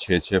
6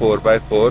4x4